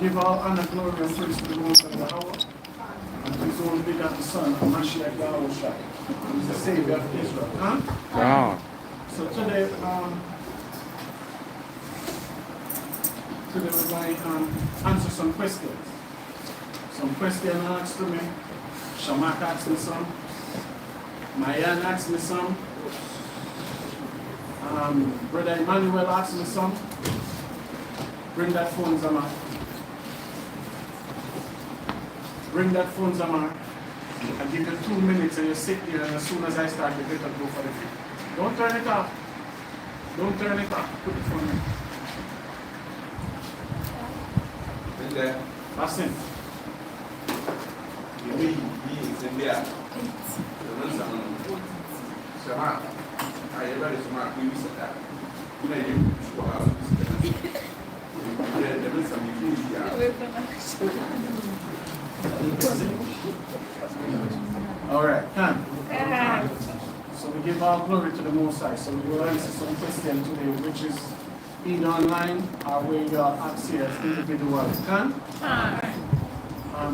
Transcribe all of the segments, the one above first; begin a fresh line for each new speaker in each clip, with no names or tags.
give all honor, glory, and praise to the Most High YAHAWAH, and to His only begotten Son, Mashiach YAHWAH, who is the Savior of Israel. Huh?
Wow.
So today we're going to answer some questions. Some questions asked to me. Shamak asked me some. Mayan asked me some. Brother Emmanuel asked me some. Bring that phone, Zama. Bring that phone, Zama. I'll give you 2 minutes and you sit here, and as soon as I start, you better go for the film. Don't turn it off. Don't turn it off. Put it on me.
In there.
Fasten.
You mean he is in there. Sama, I ever is my previous attack. You know, you have there is some
all right, come. So we give all glory to the Most High. So we will answer some questions today, which is either online or where you are upstairs individually. Can?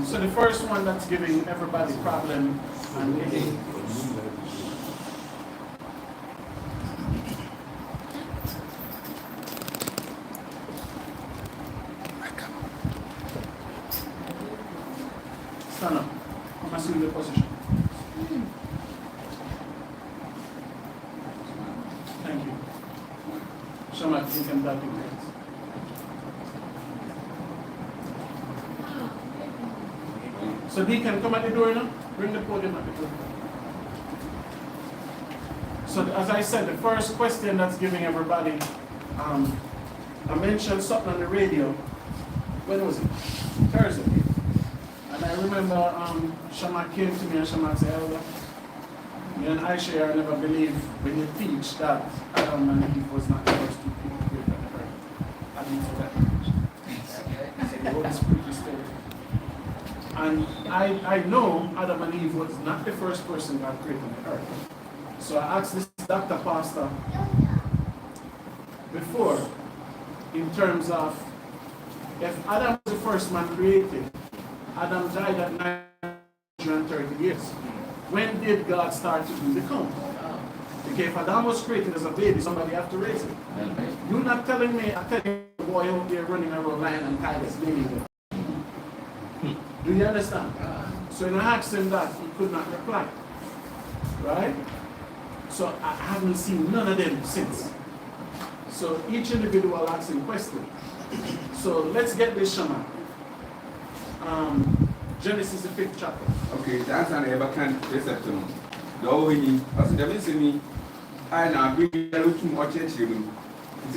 So the first one that's giving everybody problem and headache. Stand up. Come assume the position. Thank you. Shamak, you can back in place. So Deacon, come at the door now. Bring the podium at the door. So as I said, the first question that's giving everybody, I mentioned something on the radio. When was it? Thursday. And I remember Shamak came to me and Shamak said, Elder, me and Aisha never believe when you teach that Adam and Eve was not the first two people created on the earth. I didn't say that. I said the Holy Spirit is there. And I know Adam and Eve was not the first person God created on the earth. So I asked this Dr. Pastor before, in terms of if Adam was the first man created, Adam died at 930 years. When did God start to do the count? Okay, if Adam was created as a baby, somebody have to raise him. You're not telling me, I'm telling you a boy out there running around lion and tigers, baby. Do you understand? So when I asked him that, he could not reply. Right? So I haven't seen none of them since. So each individual asking questions. So let's get this, Shama. Genesis the 5th chapter.
Okay, that's an ever can reception. Though we as the missing I now bring you to watch it. It's in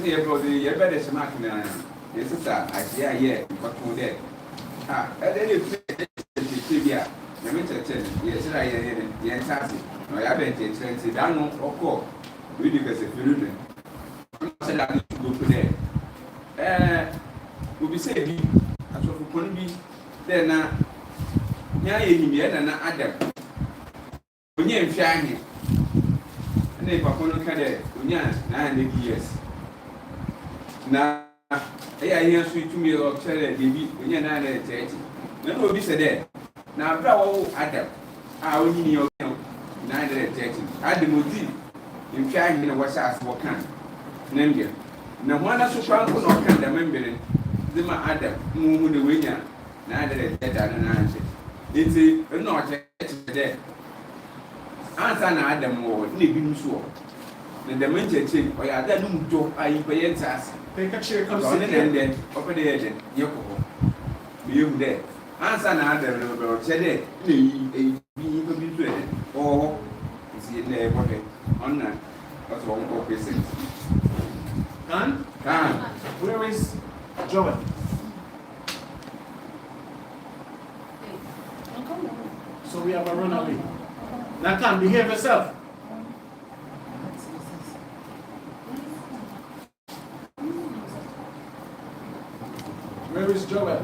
April, the better Shamak. Yes, sir. I say, yeah, but for that. Ah, at any trivia, the mentor, yes, I am the answer. No, I haven't experienced down or call. We do as a feeling. I said, I need to go to there. We'll be saying, as of could be there now. Yea, you and Adam. When you're shining, and they perform cadet, when you're 9 years. Now, I hear sweet to me or tell it, when you're 9:30. When will be said, now, bravo, Adam, I will need your 9:30. Adam would be in shining was asked what kind. Name you. Now, one of the strong could not come the member, the man Adam, move the winner, 9:30. It's not there. Answer Adam or living so. The dementia chain, or I don't do I pay us.
Take a chair, come
And
sit here.
then, open the agent, Yoko. You there. Answer Adam or said it. You could be trade. Or is it there? On that. That's one more person.
Can? Where is Joel? So we have a runaway. Now come, behave yourself. Where is Joel?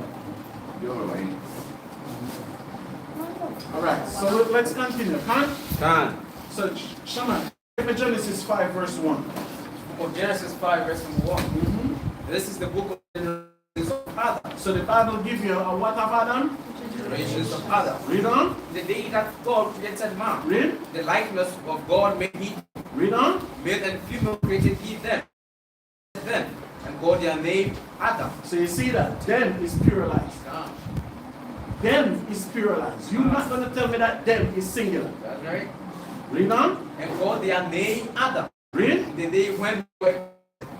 All right, so let's continue. Can? So Shama, Genesis 5 verse 1.
Genesis 5 verse 1. This is the book of
Adam.
So the Bible gives you a what of Adam?
Generations of Adam.
Read on.
The day that God created man,
Read.
the likeness of God made he,
Read on.
male and female created he them, and called their name Adam.
So you see that them is pluralized.
Ah,
Them is pluralized. You're not going to tell me that them is singular.
that's right.
Read on.
And called their name Adam.
Read.
The day when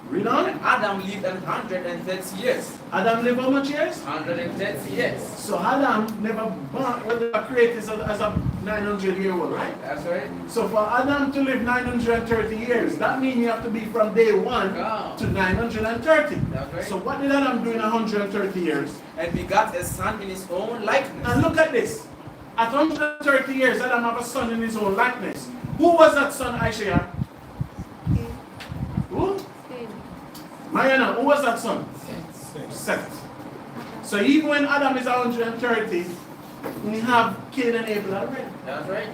Read on.
and Adam lived 130 years.
Adam lived how much years?
130 years.
So Adam never born when they were created as a 900-year-old, right?
That's right.
So for Adam to live 930 years, that means you have to be from day 1
Wow.
to 930.
That's right.
So what did Adam do in 130 years?
And begat a son in his own likeness.
And look at this. At 130 years, Adam have a son in his own likeness. Who was that son, Aisha? Who? Mayana, who was that son? Seth. So even when Adam is 130, we have Cain and Abel already.
That's right.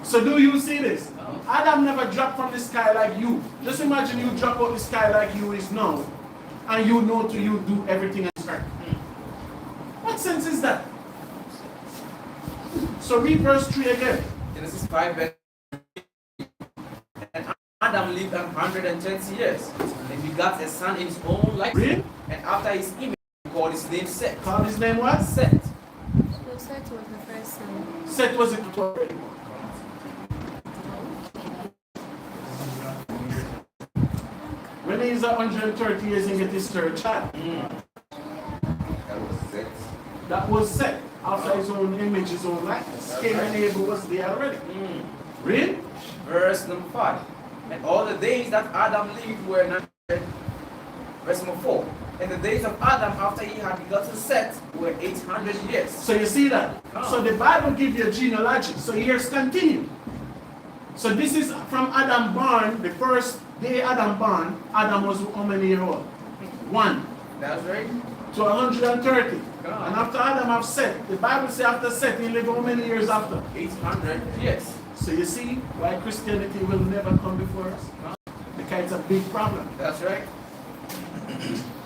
So do you see this?
No.
Adam never dropped from the sky like you. Just imagine you drop out the sky like you is now, and you know to you do everything on this earth. What sense is that? So read verse 3 again.
Genesis 5 verse 3. And Adam lived 130 years, and begat a son in his own likeness.
Read.
And after his image, he called his name Seth.
Call his name what?
Seth.
So Seth was the first son.
Seth was it already. When he's 130 years, he get his third child.
That was Seth.
That was Seth. After his own image, his own likeness. Cain and Abel was there already. Read.
Verse number 5. And all the days that Adam lived were 900. Verse number 4. And the days of Adam after he had begotten Seth were 800 years.
So you see that? So the Bible gives you a genealogy. So here's continue. So this is from Adam born, the first day Adam born, Adam was how many years old? 1
That's right.
to 130. And after Adam have Seth, the Bible says after Seth he lived how many years after?
800 years.
So you see why Christianity will never come before us? Because it's a big problem.
That's right.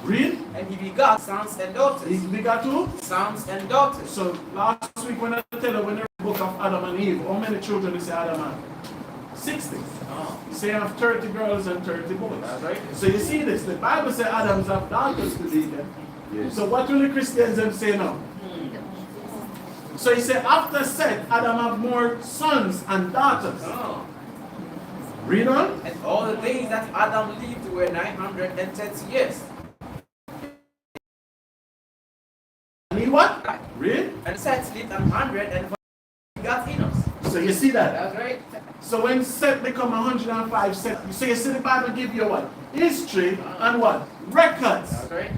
Read.
And he begot sons and daughters.
He begot two.
Sons and daughters.
So last week when I tell you when I read the book of Adam and Eve, how many children did say Adam had? 60.
Oh,
You say you have 30 girls and 30 boys.
that's right.
So you see this, the Bible says Adams have daughters to lead them.
Yes.
So what will the Christians then say now? So he said after Seth, Adam have more sons and daughters.
Oh.
Read on.
And all the days that Adam lived were 930 years.
And he what? Read.
And Seth lived 100 and begot Enos.
So you see that.
That's right.
So when Seth become 105, Seth, so you see the Bible give you what? History and what? Records.
That's right.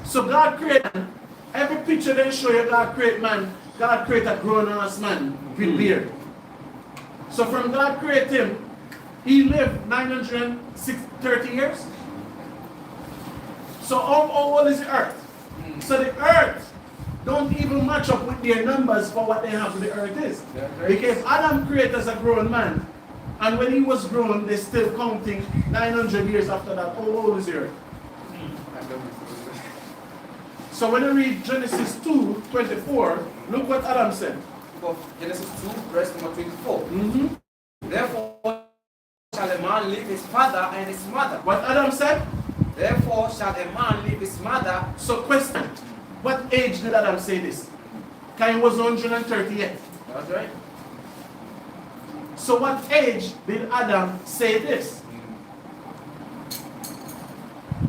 So God created, every picture they show you God create man, God create a grown-ass man with beard. So from God create him, he lived 930 years. So how old is the earth? So the earth don't even match up with their numbers for what they have the earth is.
That's right.
Because Adam created as a grown man, and when he was grown, they're still counting 900 years after that. How old is the earth? So when you read Genesis 2:24, look what Adam said.
Of Genesis 2, verse number 24. Therefore shall a man leave his father and his mother.
What Adam said?
Therefore shall a man leave his mother.
So question, what age did Adam say this? Cain was 130 yet.
That's right.
So what age did Adam say this?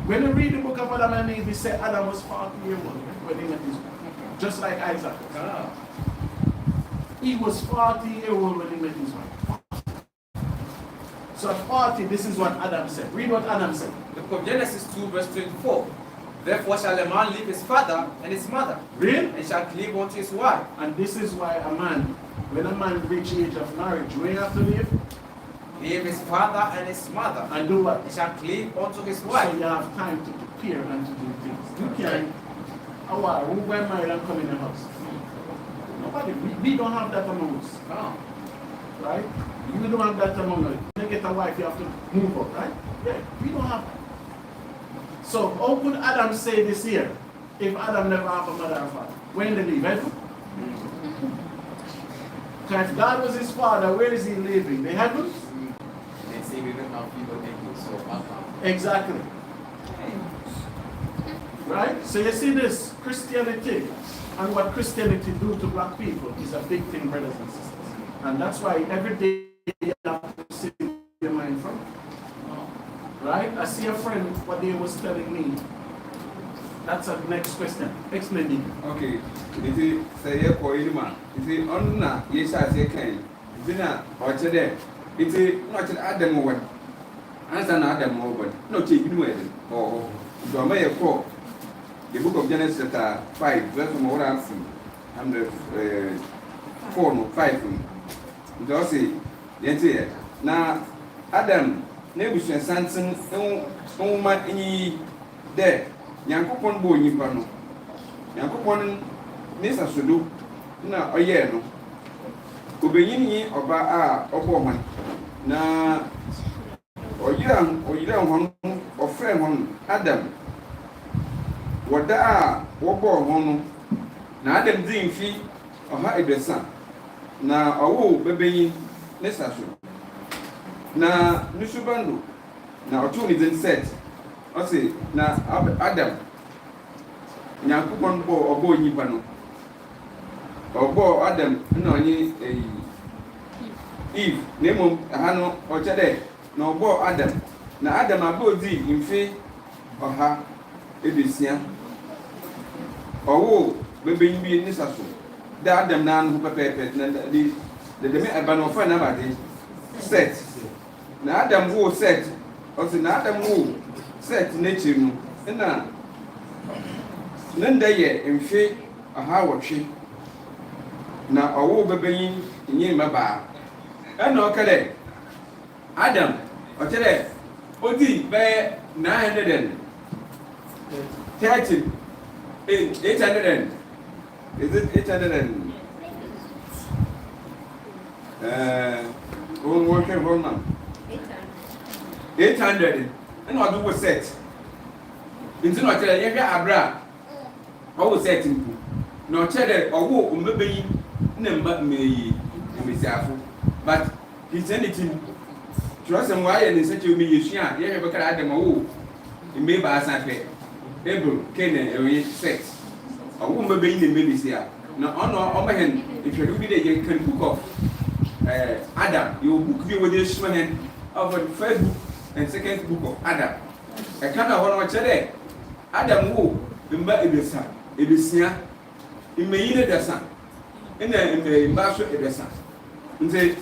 When you read the book of Adam and Eve, he said Adam was 40 years old when he met his wife. Just like Isaac.
Ah.
He was 40 years old when he met his wife. So at 40, this is what Adam said. Read what Adam said.
The book of Genesis 2, verse 24. Therefore shall a man leave his father and his mother,
Read.
and shall cleave unto his wife.
And this is why a man, when a man reach age of marriage, where you have to live
Leave his father and his mother,
and do what?
and shall cleave unto his
So
wife.
you have time to prepare and to do things. You can't, oh wow, who get married and come in the house? Nobody, we don't have that among us,
Oh.
right? You don't have that among us. When you get a wife, you have to move up, right? Yeah, we don't have that. So how could Adam say this here if Adam never have a mother and father? When did he leave? Heaven? So if God was his father, where is he living? The heavens?
They say we don't have people making so
Exactly. Right? So you see this Christianity and what Christianity do to black people is a big thing, brothers and sisters. And that's why every day you have to sit your mind from. Right? I see a friend, what they was telling me. That's the next question. Explain it.
Okay. If you say you call him, if you on na, yes, I say can. If you na, or today, if you not Adam over. Answer Adam over. No, take you away. Oh, you are my call. The book of Genesis chapter 5, verse from what I'm saying. I'm the 4 no 5. Just say, yes, now Adam, Nebuchadnezzar Sanson, no man any there. Yankopon bo nipa no. Yankopon nisa sodo na oye no. Obenyin yi oba a obo man. Na oyira hon ofre hon Adam. Woda a wobo hon no. Na Adam din fi oha edesa. Na owo bebeyin nisa so. Na nusubando na otu ni din set. I say, na Adam, Yankupon bo obo nipano. Obo Adam, no ni Eve, name hano or chade, no bo Adam. Na Adam abo di infe oha ebisia. Owo bebe bi ni saso. Da Adam na no pepe na the me abano fa na ba de set. Na Adam wo set. O say na Adam wo set nature no na nda ye mfe aha wotwe na owo bebeyin nyi maba na okale Adam okale odi be 930 800 is it 800 one working one man 800 and what do we set? In no tell you abra. What set in no cheddar or walk maybe number me myself. But he's anything. Trust him why and such you me you share. You have a Adam oh. It may be as I pay. Abel, Canaan, sex. A woman being the baby here. Now, on my hand, if you do it, you can book of Adam. You book me with this hand of a first book and second book of Adam. I can't have one today. Adam who remember it is son. It is here. It may eat the son. And then the master of the son. And say,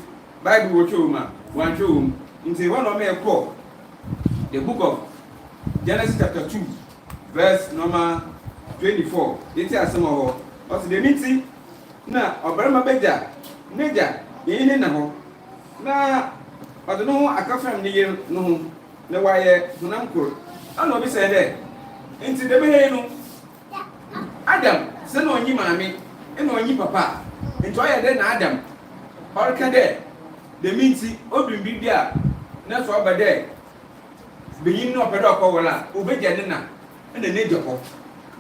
Bible will show one room. And say, one of me a call. The book of Genesis chapter 2, verse number 24. It is some of us. The meeting now, Obama Beja, Major, in the now, I don't know, I come from the no, the wire, Uncle. I know, be said there. Into the Behenu Adam, send on you, mammy, and on you, papa. Enjoy it then, Adam. Or can there? The meeting, open be there. That's all by there. Being no pedoc over obey Janina, and the nature of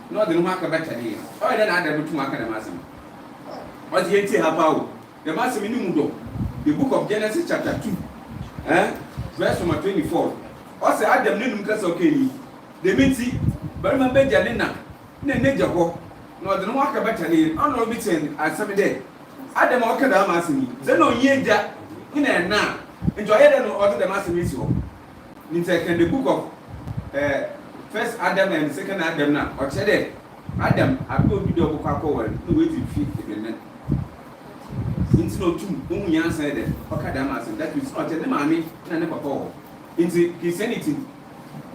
not the mark of better name. Or then Adam to mark and massam. What's the empty about? The massam in the book of Genesis, chapter 2, verse number 24. What's the Adam Nunum Castle? The meeting, but remember Janina, the nature of not the mark of better name. I'm not beaten as some day. Adam Walker, I'm asking me. Then no ye jack in and now. Enjoy it and order the massam issue. In the book of first Adam and second Adam now, or said Adam, I will be double cocoa and wait to feed the men. Into no two, whom you said it, or Kadamas, and that is not the mammy and never call. Into his anything.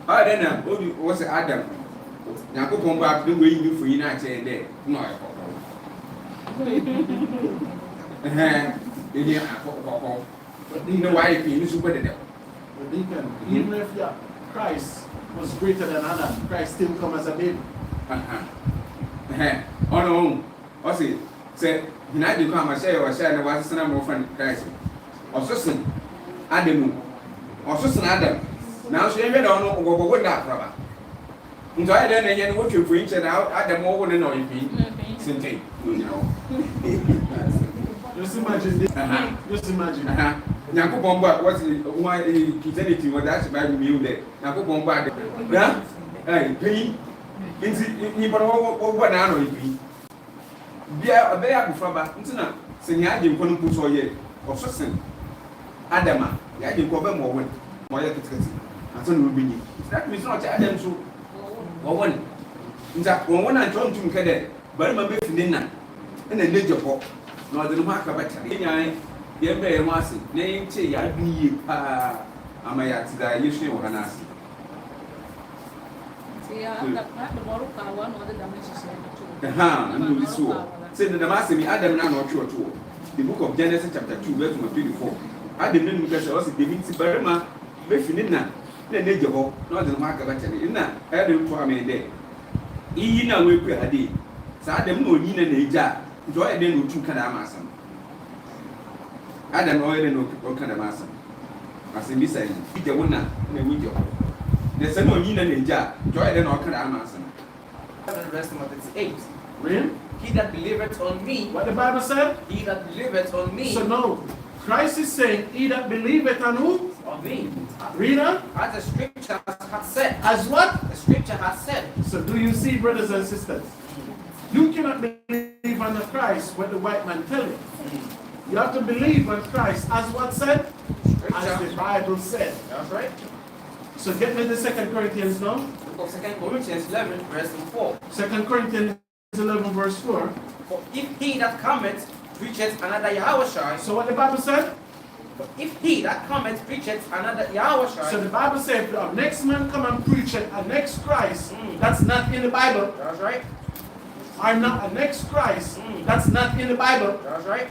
I then was Adam. Now go come back the way you for United there. No, I call. But you know why you super the devil.
Even if Christ was greater than Adam, Christ still come as a baby.
Oh no, I see. Say, when I do come, I say, or share the one son of friend Christ. Or Susan Adam, or Susan Adam. Now she never don't know what that rubber. Nti ayi dɛ na yɛ no wotwe fo nkyɛ na Adam wo ne na ɔyɛ pii. Sente. You know.
Just imagine this. Just imagine.
Nyankopɔn ba what one Christianity what that Bible mean there. Nyankopɔn ba de. Na? Pii. Nti nipa wo na no pii. Bia obey akufra ba. Nti na se nya agye nkɔ no pu so yɛ. Ɔso sen. Adam a ya agye nkɔ ba mo wo. Mo yɛ ketekete. Aso no bi ni. That means not Adam so. Wo won. Nta wo won na ntɔ ntum kɛdɛ. Bari ma be fini na. Na ne jɔpɔ. Na ɔde no ma aka bɛta. Enyan ye be ye ase. Na yenche ya duniye pa. Ama ya tida Yesu wo kana ase. No so. Say the Damascus Adam na no twa. The book of Genesis chapter 2 verse 24. Adam no nka say o se David ti barima be fini na ne je ho na ɔde no ma aka bɛta ne. Na e de to ame de. Iyi na we ku ade. Sa Adam no onyi na eja. Nti o de no tu kana ama asam. Adam no de no kana ama asam. Asem bi sai. Ije wona na wi je ho. The son of Nina Ninja, joy then or can answer.
Verse number 38.
Read.
He that believeth on me.
What the Bible said?
He that believeth on me.
So no. Christ is saying, he that believeth on who?
On me.
Read on.
As the scripture has said.
As what?
The scripture has said.
So do you see, brothers and sisters? You cannot believe on the Christ what the white man tell you. You have to believe on Christ as what said?
Scripture.
As the Bible said.
That's right.
So get me the 2 Corinthians now.
Book of 2 Corinthians 11 verse 4.
2 Corinthians 11 verse 4.
For if he that cometh preacheth another YAHAWAH.
So what the Bible said?
For if he that cometh preacheth another YAHAWAH.
So the Bible said, the next man come and preach it, a next Christ, that's not in the Bible.
That's right.
I'm not a next Christ, that's not in the Bible.
That's right.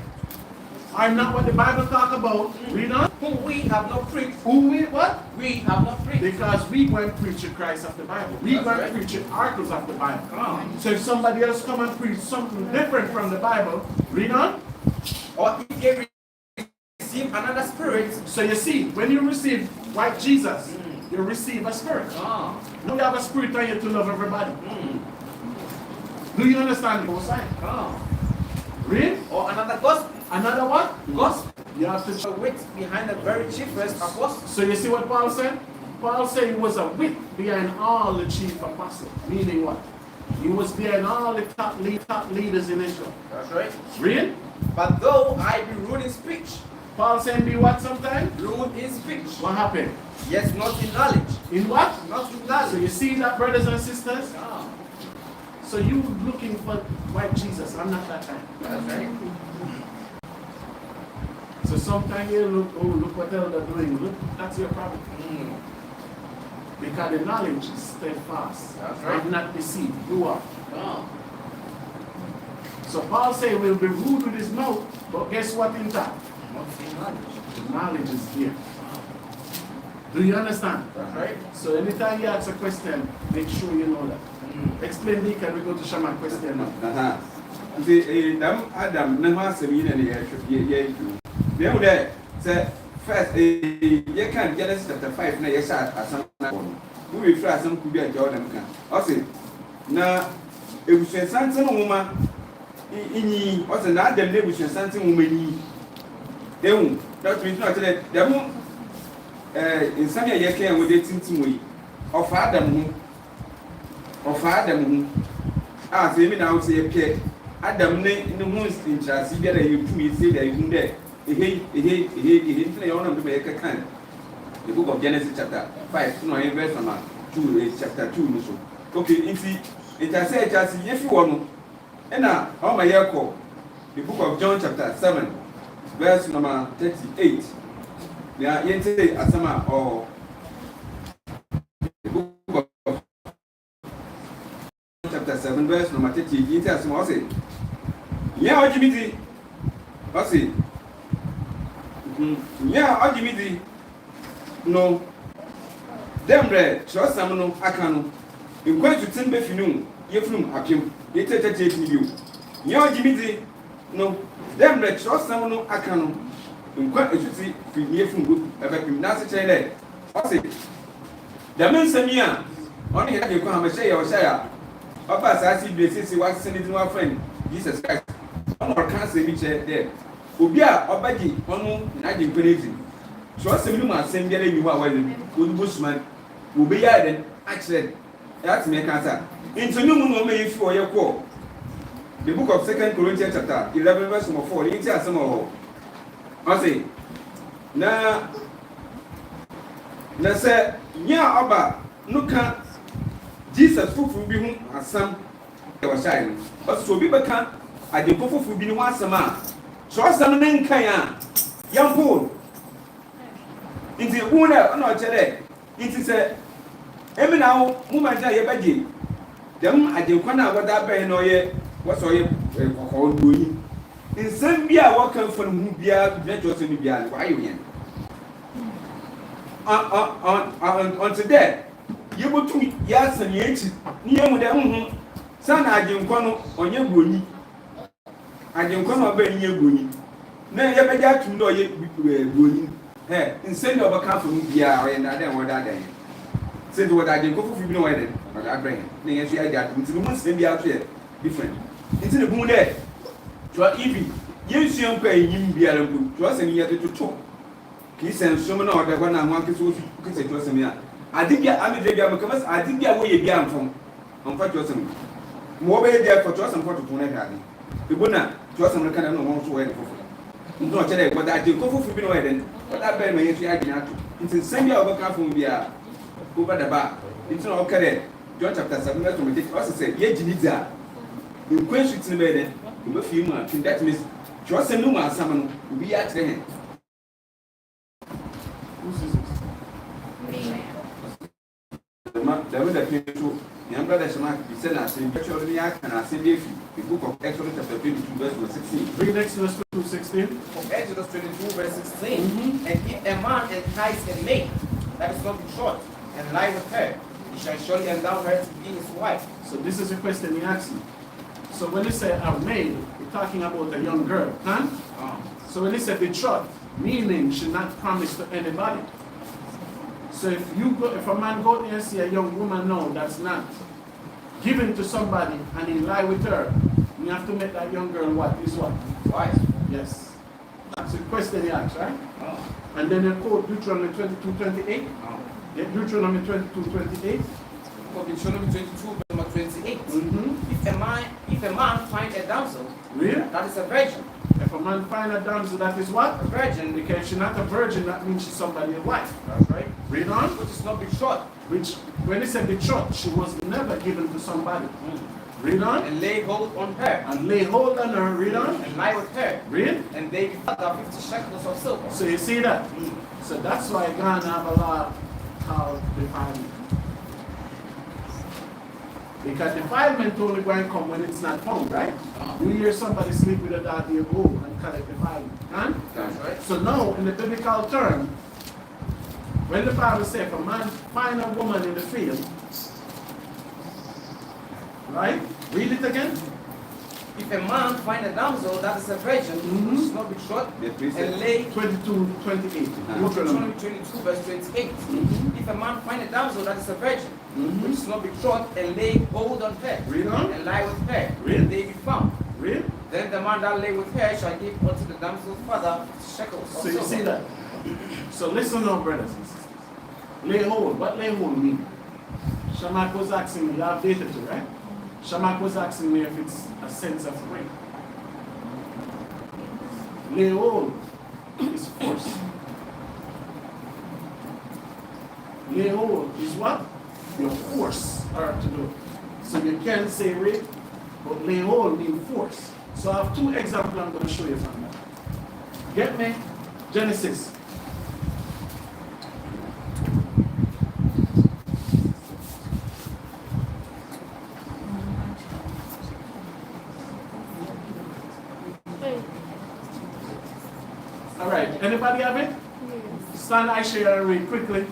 I'm not what the Bible talk about. Read on.
Whom we have not preached.
Who we what?
We have not preached.
Because we won't preach the Christ of the Bible. We
That's
won't
right.
preach the articles of the Bible.
Oh.
So if somebody else come and preach something different from the Bible, read on.
Or if they receive another spirit.
So you see, when you receive white Jesus, you receive a spirit.
Oh.
Now you have a spirit on you to love everybody. Do you understand the sign?
Oh.
Read.
Or another gospel.
Another what?
Gospel.
You have to.
A wit behind the very chiefest apostle.
So you see what Paul said? Paul said he was a wit behind all the chief apostles. Meaning what? He was behind all the top leaders in Israel.
That's right.
Read.
But though I be rude in speech.
Paul said be what sometimes?
Rude in speech.
What happened?
Yes, not in knowledge.
In what?
Not in
So
knowledge.
you see that, brothers and sisters?
Oh.
So you looking for white Jesus. I'm not that kind.
That's right.
So sometimes you look, oh, look what they're doing. Look, that's your problem. Because the knowledge is steadfast.
That's right.
I'm not deceived. You are.
Oh.
So Paul said we'll be rude with his mouth, but guess what in that?
Not in knowledge.
The knowledge is here. Do you understand?
That's right.
So anytime you ask a question, make sure you know that. Explain me, can we go to Shaman question now?
Adam, no one said, they would say, first, you can't get us chapter 5, now, yes, as some who refer some could be a Jordan. I say, now, it was something woman in what's an Adam, they was something woman. They won't, that means not that they won't in some year came with it in way of Adam. Ah, say me now say, Adam, in the moon's interest, you get a you say that you there. He on make a kind. The book of Genesis chapter 5, no, verse number 2, chapter 2. Okay, it has said, just if you want, and now, how my year call the book of John, chapter 7, verse number 38. They are yet say, Asama or the book of chapter 7, verse number 38. It has more say, yeah, what you mean? What's it? Yeah, what you mean? No, them red, trust some no, I can. In going to Timber Finu, you from Hakim, you take a take with you. Yeah, Jimmy, no, them red, trust some no, I can. In quite a city, you from good, a vacuum, that's a child. What's it? The men send me Only here you come and say your share. Papa says, "This what sending to our friend Jesus Christ." On our cancer, which there. Ubia, Obagi, one Nigel Penny. Trust him, my same getting you are wedding. Good bushman. Ubia then, actually, that's me cancer. Into no moment if for your call. The book of 2 Corinthians chapter 11 verse 4. You tell some more. I say, na say, yeah, Oba, no can Jesus fufu bi hu asam e wa shine. But so bi beka ade fufu bi ni wa asam a. So asam ne nkan a. Yampo. Inti hu na na o chere. Inti se emi na wo mu ma ja ye baje. Dem ade kwana wada ben no ye waso ye kokko doyi. Nsem bi a wakan fo hu bia na jose ni bia wa ayo yen. On today you go to yes and yet near with them. Son, I didn't come on your goony. I didn't come up in your goony. Nay, you better to know you goony. Hey, and send over come from Bia and I don't want that day. Said what I didn't go for you wedding, but I bring. Nay, as I got into the months, maybe out here different. Into the moon there. To our Evie, yes, you pay him be a good. To us and yet to talk. He sent so many other one and one could say to us. I think I'm a baby. I think I will be from what you're saying. More way there for trust and for to tonight. The winner, trust and kind of no one to wait for. Not today, but I did go for being wedding. But I bear my entry. I did it's the same year overcome from Bia over the bar. It's not okay. John chapter 7 verse 26 also said, Ye Jiniza. The question to the bed, you will feel much. That means trust and no man summon will be at the hand.
Who's this?
There was a people, young brother Shamak, he said, I said, actually, I can say the book of Exodus chapter 22, verse 16.
Read Exodus 22:16.
From Exodus 22, verse 16. And if a man entice a maid that is not short and lie with her, he shall surely endow her to be his wife.
So this is a question he asked me. So when he say a maid, we're talking about a young girl, huh? So when he said betrothed, meaning she not promised to anybody. So if a man go there and see a young woman now that's not given to somebody and he lie with her, you have to make that young girl what? Is what?
Wife.
Yes. That's the question he asked, right? And then you quote Deuteronomy 22:28. Yeah, Deuteronomy 22:28.
Deuteronomy 22, verse number 28. If a man find a damsel,
Really?
that is a virgin.
If a man find a damsel that is what?
A virgin.
Because if she's not a virgin, that means she's somebody's wife.
That's right.
Read on.
Which is not betrothed.
Which, when he said betrothed, she was never given to somebody. Read on.
And lay hold on her.
And lay hold on her. Read on.
And lie with her.
Read.
And they be cut out 50 shekels of silver.
So you see that? So that's why Ghana have a law called defilement. Because defilement only going to come when it's not found, right? You hear somebody sleep with a dog, you go and call it defilement. Huh?
That's right.
So now, in the biblical term, when the Bible says if a man find a woman in the field, right? Read it again.
If a man find a damsel that is a virgin, which is not betrothed, and lay
22:28.
Deuteronomy 22, verse 28. If a man find a damsel that is a virgin, which is not betrothed, and lay hold on her,
Read on.
and lie with her,
Read.
and they be found.
Read.
Then the man that lay with her shall give unto the damsel's father shekels of
So you
silver.
see that? So listen now, brothers and sisters. Lay hold. What lay hold mean? Shamak was asking me, you have data too, right? Shamak was asking me if it's a sense of ring. Lay hold is force. Lay hold is what? Your force her to do it. So you can say rape, but lay hold means force. So I have two examples I'm going to show you from that. Get me? Genesis. All right, anybody have it?
Yes.
Stand, I share and read quickly.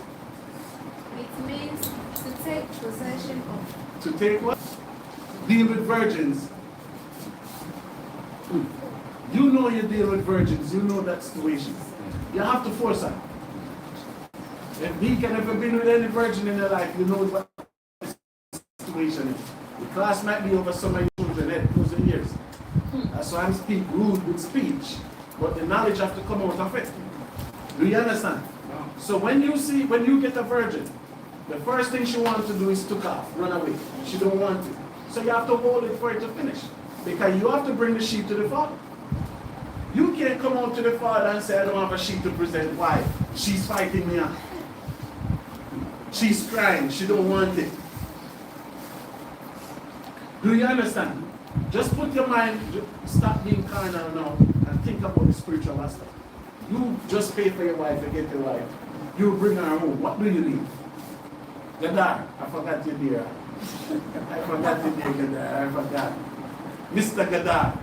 It means to take possession of.
To take what? Deal with virgins. You know you deal with virgins, you know that situation. You have to force her. If he can ever been with any virgin in your life, you know what it's situation is. The class might be over some of your children head, close your ears. That's why I speak rude with speech, but the knowledge have to come out of it. Do you understand? So when you get a virgin, the first thing she wants to do is took off, run away. She don't want to. So you have to hold it for it to finish. Because you have to bring the sheep to the father. You can't come out to the father and say, I don't have a sheep to present. Why? She's fighting me out. She's crying. She don't want it. Do you understand? Just put your mind, stop being carnal now and think about the spiritual aspect. You just pay for your wife and get your wife. You bring her home. What do you leave? Gadar. I forgot your dear. I forgot your dear Gadar. I forgot. Mr. Gadar.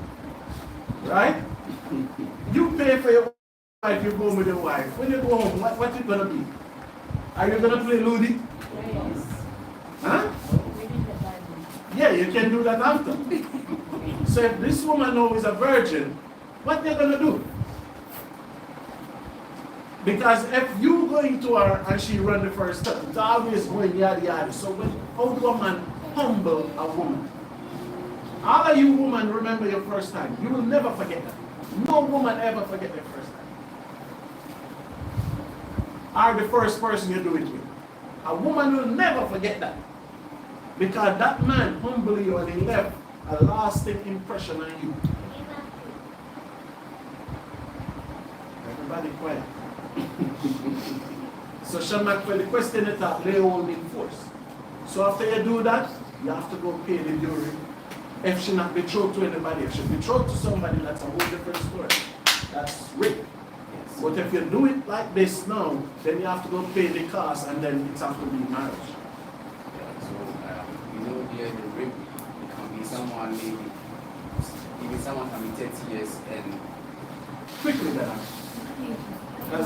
Right? You pay for your wife, you go home with your wife. When you go home, what you gonna be? Are you gonna play Ludi?
Yes.
Huh?
Reading the Bible.
Yeah, you can do that after. So if this woman now is a virgin, what they're gonna do? Because if you go into her and she run the first step, it's always going yada yada. So how do a man humble a woman? All of you women remember your first time. You will never forget that. No woman ever forget their first time. Or the first person you do it with. A woman will never forget that. Because that man humbled you and he left a lasting impression on you. Everybody quiet. So Shamak, for the question is that lay hold in force. So after you do that, you have to go pay the jury. If she not betrothed to anybody, if she betrothed to somebody, that's a whole different story. That's rape. Yes. But if you do it like this now, then you have to go pay the cost and then it has to be marriage.
Yeah, so you know here the rape it can be someone maybe even someone can be 30 years and
Quickly then.